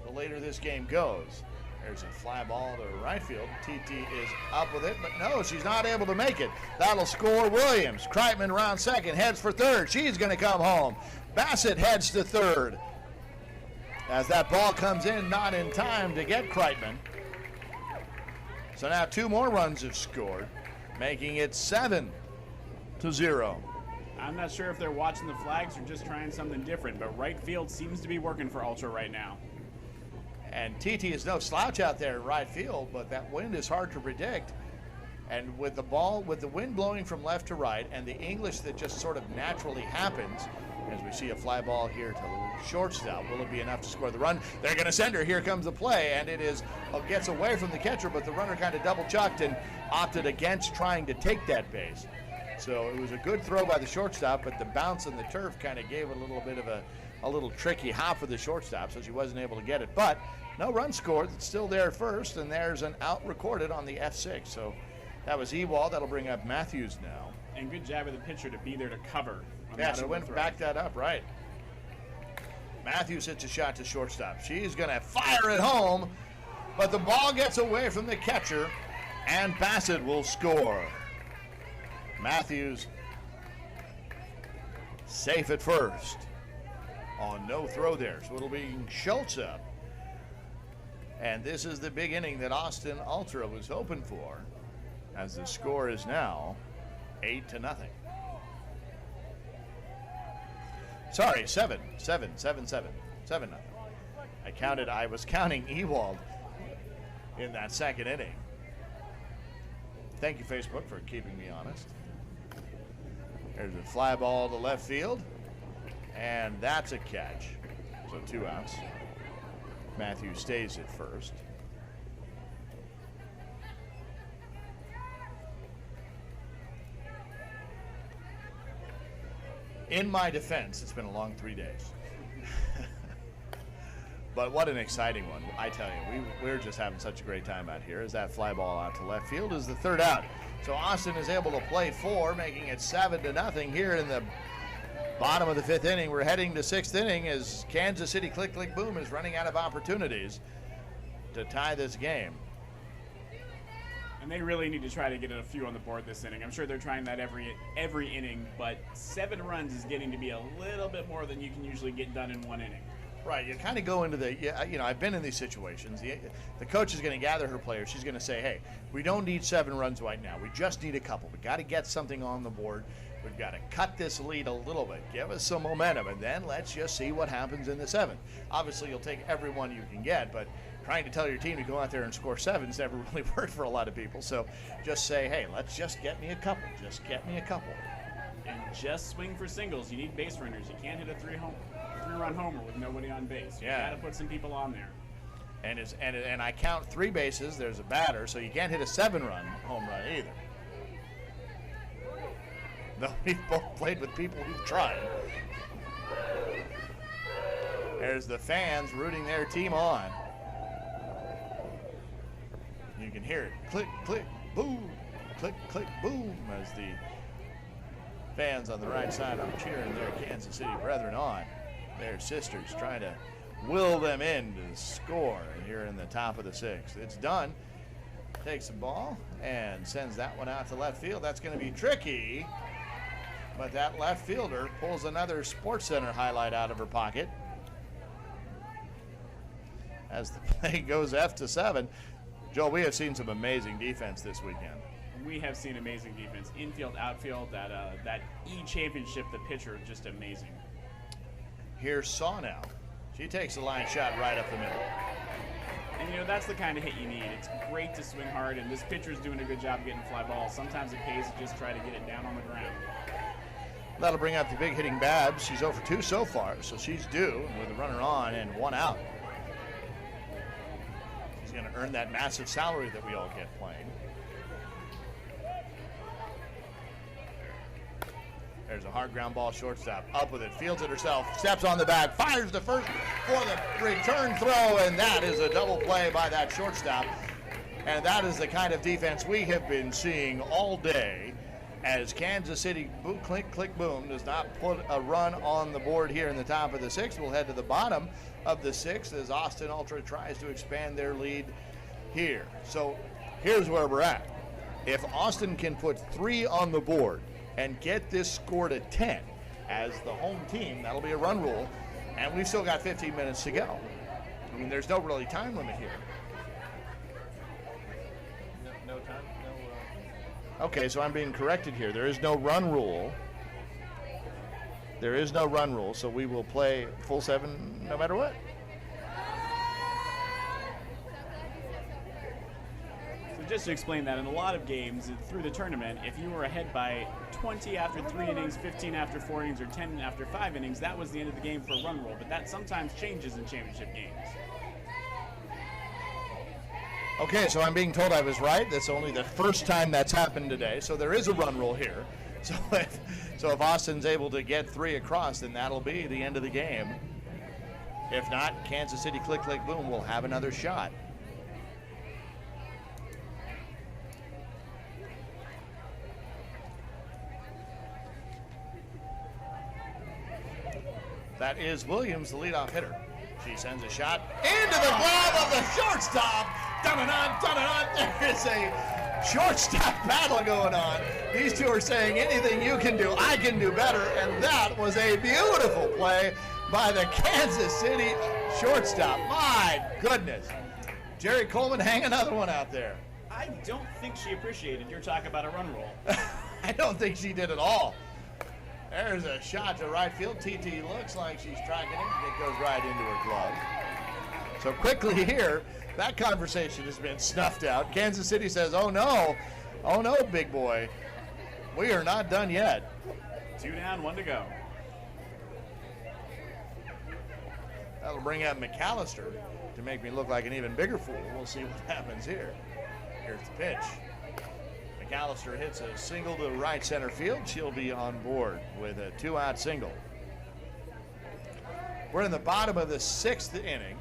the later this game goes. There's a fly ball to right field. TT is up with it, but no, she's not able to make it. That'll score Williams. Kreitman round second, heads for third. She's going to come home. Bassett heads to third. As that ball comes in, not in time to get Kreitman. So now 2 more runs have scored, making it 7-0. I'm not sure if they're watching the flags or just trying something different, but right field seems to be working for Ultra right now. And TT is no slouch out there in right field, but that wind is hard to predict. And with the ball, with the wind blowing from left to right and the English that just sort of naturally happens, as we see a fly ball here to shortstop, will it be enough to score the run? They're going to send her. Here comes the play, and it is gets away from the catcher, but the runner kind of double chucked and opted against trying to take that base. So it was a good throw by the shortstop, but the bounce on the turf kind of gave it a little bit of a little tricky hop for the shortstop, so she wasn't able to get it. But no run scored. It's still there at first, and there's an out recorded on the F6. So that was Ewald. That'll bring up Matthews now. And good job of the pitcher to be there to cover. Yeah, so went and backed that up, right. Matthews hits a shot to shortstop. She's going to fire it home, but the ball gets away from the catcher, and Bassett will score. Matthews safe at first on no throw there. So it'll be Schultz up. And this is the big inning that Austin Ultra was hoping for, as the score is now 8-0. Sorry, 7-7. 7-0. I was counting Ewald in that second inning. Thank you, Facebook, for keeping me honest. There's a fly ball to left field, and that's a catch. So 2 outs. Matthew stays at first. In my defense, it's been a long 3 days. But what an exciting one. I tell you, we're just having such a great time out here as that fly ball out to left field is the 3rd out. So Austin is able to play 4, making it 7-0 here in the bottom of the 5th inning. We're heading to 6th inning as Kansas City Click Click Boom is running out of opportunities to tie this game. And they really need to try to get a few on the board this inning. I'm sure they're trying that every inning, but 7 runs is getting to be a little bit more than you can usually get done in 1 inning. Right, you kind of go into I've been in these situations. The coach is going to gather her players. She's going to say, hey, we don't need 7 runs right now. We just need a couple. We got to get something on the board. We've got to cut this lead a little bit, give us some momentum, and then let's just see what happens in the 7th. Obviously, you'll take every one you can get, but trying to tell your team to go out there and score 7's never really worked for a lot of people. So just say, hey, let's just get me a couple. Just get me a couple. And just swing for singles. You need base runners. You can't hit a 3-run homer with nobody on base. Yeah. You got to put some people on there. And I count 3 bases. There's a batter, so you can't hit a 7-run home run either. Though we've both played with people who've tried. There's the fans rooting their team on. You can hear it. Click, click, boom. Click, click, boom. As the fans on the right side are cheering their Kansas City brethren on. Their sisters trying to will them in to score here in the top of the 6th. It's done. Takes the ball and sends that one out to left field. That's going to be tricky. But that left fielder pulls another Sports Center highlight out of her pocket. As the play goes F to 7. Joel, we have seen some amazing defense this weekend. We have seen amazing defense. Infield, outfield, that E-championship, the pitcher, just amazing. Here's Saw now. She takes a line shot right up the middle. And, that's the kind of hit you need. It's great to swing hard, and this pitcher's doing a good job getting fly balls. Sometimes it pays to just try to get it down on the ground. That'll bring up the big hitting Babs. She's 0 for 2 so far, so she's due with a runner on and 1 out. She's going to earn that massive salary that we all get playing. There's a hard ground ball, shortstop, up with it, fields it herself, steps on the bag, fires the first for the return throw, and that is a double play by that shortstop. And that is the kind of defense we have been seeing all day as Kansas City Click Click Boom does not put a run on the board here in the top of the 6th. We'll head to the bottom of the 6th as Austin Ultra tries to expand their lead here. So here's where we're at. If Austin can put 3 on the board and get this scored at 10 as the home team, that'll be a run rule, and we've still got 15 minutes to go. I mean, there's no really time limit here. No time? Okay, so I'm being corrected here. There is no run rule. There is no run rule, so we will play full 7 no matter what. So just to explain that, in a lot of games through the tournament, if you were ahead by 20 after 3 innings, 15 after 4 innings, or 10 after 5 innings, that was the end of the game for a run rule. But that sometimes changes in championship games. Okay, so I'm being told I was right. That's only the first time that's happened today, so there is a run rule here. So if Austin's able to get 3 across, then that'll be the end of the game. If not, Kansas City Click Click Boom will have another shot. That is Williams, the leadoff hitter. She sends a shot into the glove of the shortstop. Dun-dun-dun, dun-dun-dun. There is a shortstop battle going on. These two are saying anything you can do, I can do better. And that was a beautiful play by the Kansas City shortstop. My goodness. Jerry Coleman, hang another one out there. I don't think she appreciated your talk about a run rule. I don't think she did at all. There's a shot to right field. TT looks like she's tracking it. It goes right into her glove. So quickly here, that conversation has been snuffed out. Kansas City says, oh no, big boy. We are not done yet. 2 down, 1 to go. That'll bring up McAllister to make me look like an even bigger fool. We'll see what happens here. Here's the pitch. McAllister hits a single to right center field. She'll be on board with a 2-out single. We're in the bottom of the 6th inning.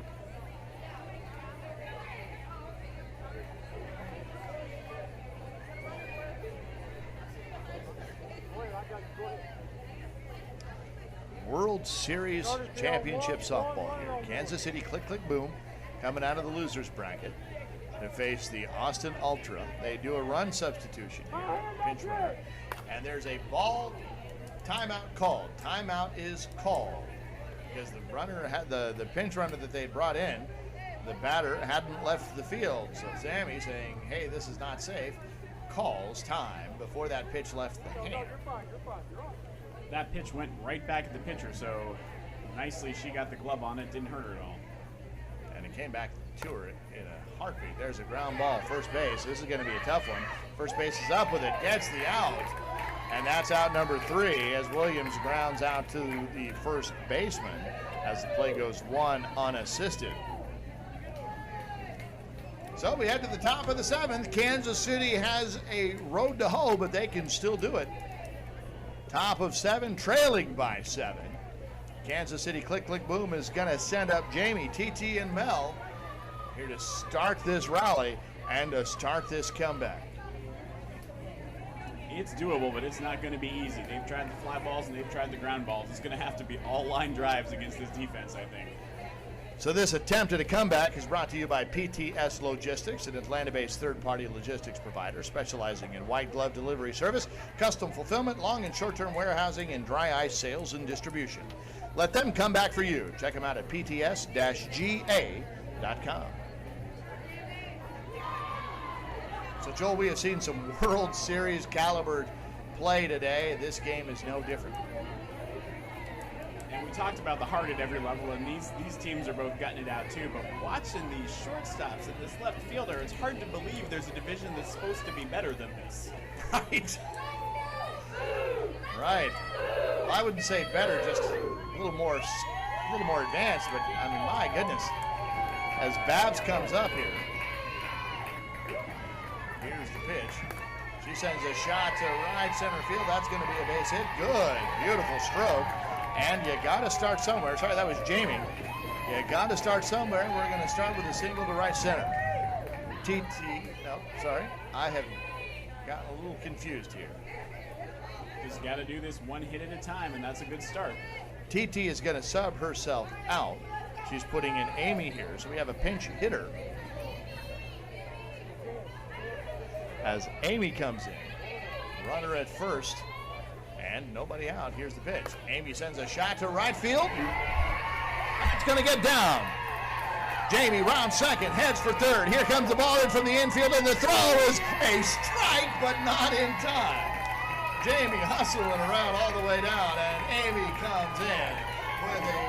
World Series Championship softball here. Kansas City Click Click Boom coming out of the losers bracket to face the Austin Ultra. They do a run substitution here, pinch runner, and there's a ball timeout called. Timeout is called because the runner had the pinch runner that they brought in. The batter hadn't left the field, so Sammy saying, "Hey, this is not safe," calls time before that pitch left the hand. That pitch went right back at the pitcher, so nicely she got the glove on it, didn't hurt her at all. And it came back to her in a heartbeat. There's a ground ball, first base. This is going to be a tough one. First base is up with it, gets the out. And that's out number 3 as Williams grounds out to the first baseman as the play goes 1 unassisted. So we head to the top of the 7th. Kansas City has a road to hoe, but they can still do it. Top of 7, trailing by 7. Kansas City Click Click Boom is going to send up Jamie, TT, and Mel here to start this rally and to start this comeback. It's doable, but it's not going to be easy. They've tried the fly balls and they've tried the ground balls. It's going to have to be all line drives against this defense, I think. So this attempt at a comeback is brought to you by PTS Logistics, an Atlanta-based third-party logistics provider specializing in white glove delivery service, custom fulfillment, long and short-term warehousing, and dry ice sales and distribution. Let them come back for you. Check them out at pts-ga.com. So Joel, we have seen some World Series caliber play today. This game is no different. And we talked about the heart at every level, and these teams are both gutting it out too. But watching these shortstops and this left fielder, it's hard to believe there's a division that's supposed to be better than this. Right. Right. Well, I wouldn't say better, just a little more advanced. But I mean, my goodness, as Babs comes up here, here's the pitch. She sends a shot to right center field. That's going to be a base hit. Good, beautiful stroke. And you got to start somewhere. Sorry, that was Jamie. You got to start somewhere. We're going to start with a single to right center. I have gotten a little confused here. Just got to do this one hit at a time, and that's a good start. TT is going to sub herself out. She's putting in Amy here, so we have a pinch hitter. As Amy comes in, runner at first. And nobody out. Here's the pitch. Amy sends a shot to right field. It's going to get down. Jamie round second, heads for third. Here comes the ball in from the infield, and the throw is a strike, but not in time. Jamie hustling around all the way down, and Amy comes in with a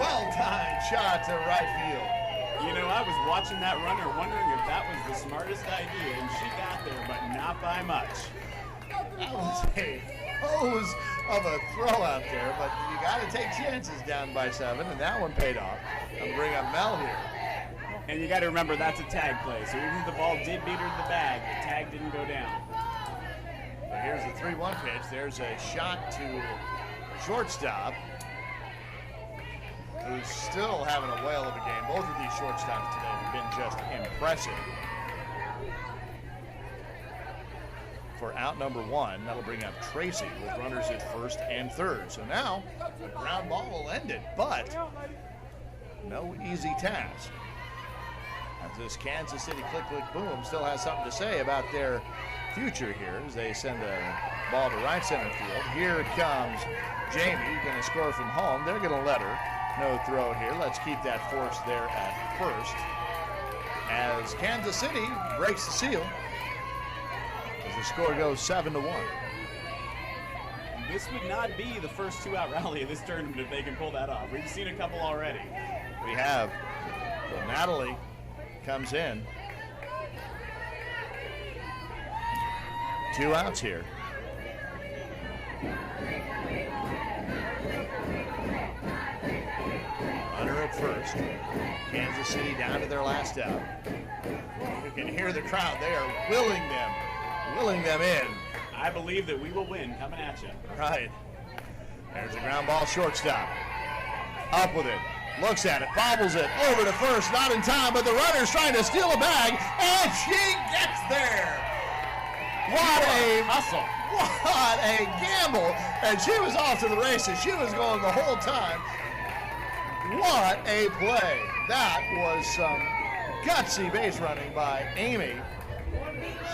well-timed shot to right field. You know, I was watching that runner wondering if that was the smartest idea, and she got there, but not by much. That was a hose of a throw out there, but you got to take chances down by 7, and that one paid off. I'll bring up Mel here. And you got to remember that's a tag play, so even if the ball did beat her in the bag, the tag didn't go down. But here's the 3-1 pitch. There's a shot to shortstop, who's still having a whale of a game. Both of these shortstops today have been just impressive. For out number 1, that'll bring up Tracy with runners at first and third. So now the ground ball will end it, but no easy task. As this Kansas City Click Click Boom still has something to say about their future here as they send a ball to right center field. Here comes Jamie, going to score from home. They're going to let her. No throw here. Let's keep that force there at first. As Kansas City breaks the seal. The score goes 7-1. this would not be the first 2-out rally of this tournament if they can pull that off. We've seen a couple already. We have. So Natalie comes in. 2 outs here. Runner at first. Kansas City down to their last out. You can hear the crowd. They are willing them in. I believe that we will win coming at you. Right. There's a ground ball shortstop. Up with it. Looks at it. Bobbles it. Over to first. Not in time, but the runner's trying to steal a bag. And she gets there. What a hustle. What a gamble. And she was off to the races. She was going the whole time. What a play. That was some gutsy base running by Amy.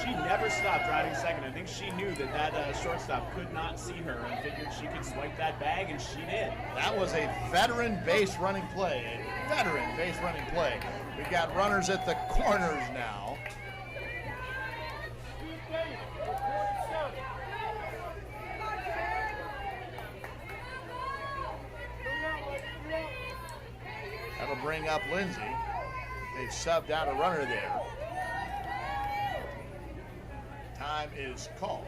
She never stopped riding second. I think she knew that shortstop could not see her and figured she could swipe that bag, and she did. That was a veteran base running play. We've got runners at the corners now. That'll bring up Lindsay. They've subbed out a runner there. Time is called.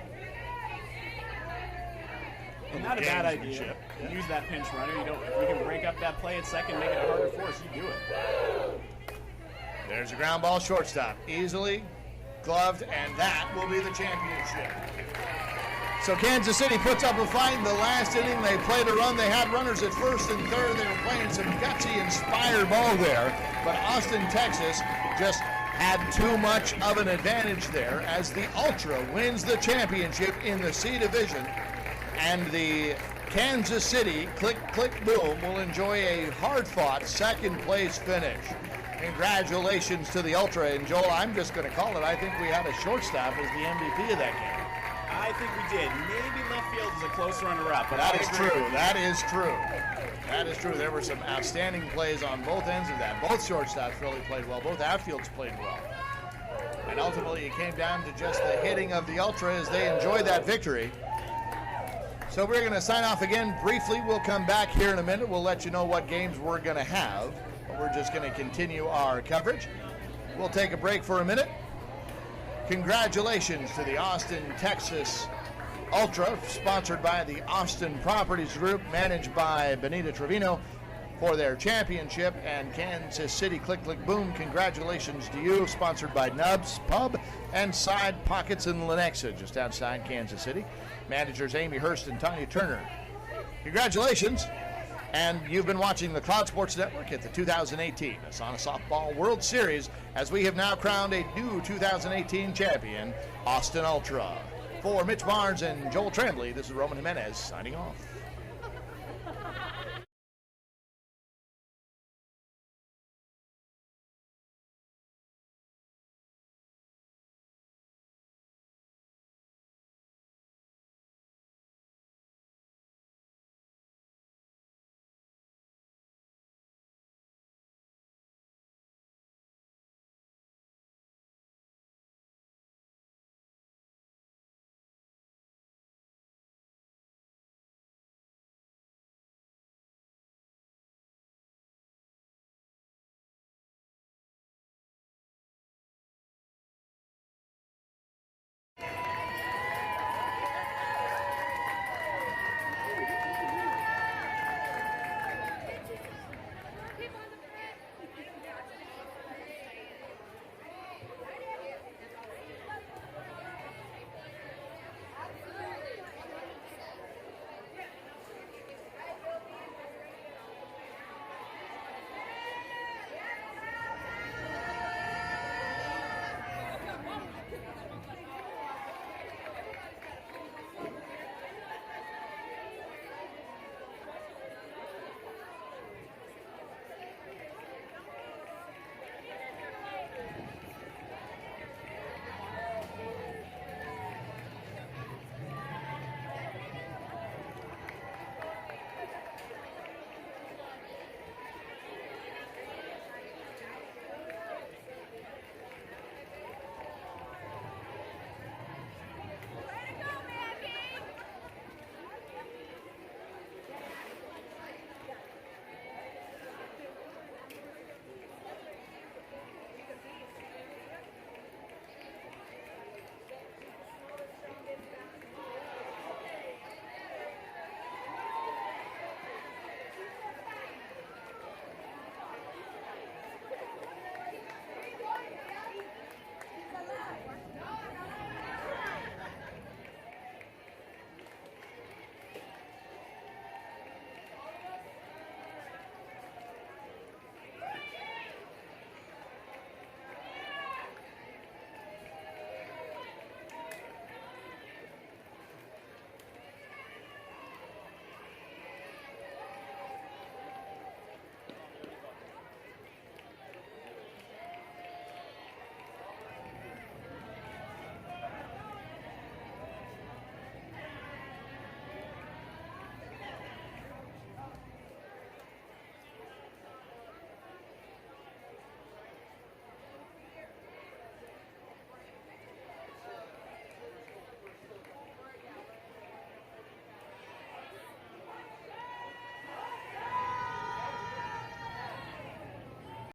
Not a bad idea. Yeah. Use that pinch runner. If you can break up that play at second, make it a harder force, you do it. There's a ground ball shortstop. Easily gloved, and that will be the championship. So Kansas City puts up a fight in the last inning. They played a run. They had runners at first and third. They were playing some gutsy, inspired ball there. But Austin, Texas just had too much of an advantage there as the Ultra wins the championship in the C division. And the Kansas City Click Click Boom will enjoy a hard-fought second-place finish. Congratulations to the Ultra. And Joel, I'm just going to call it. I think we had a shortstop as the MVP of that game. I think we did. Maybe left field is a close runner-up, but That is true. That is true. That is true. There were some outstanding plays on both ends of that. Both shortstops really played well. Both outfields played well. And ultimately, it came down to just the hitting of the Ultra as they enjoyed that victory. So we're going to sign off again briefly. We'll come back here in a minute. We'll let you know what games we're going to have. But we're just going to continue our coverage. We'll take a break for a minute. Congratulations to the Austin, Texas Ultra, sponsored by the Austin Properties Group, managed by Benita Trevino, for their championship. And Kansas City Click Click Boom, congratulations to you, sponsored by Nubs Pub and Side Pockets in Lenexa, just outside Kansas City. Managers Amy Hurst and Tanya Turner. Congratulations. And you've been watching the Cloud Sports Network at the 2018 ASANA Softball World Series, as we have now crowned a new 2018 champion, Austin Ultra. For Mitch Barnes and Joel Tremblay, this is Roman Jimenez signing off.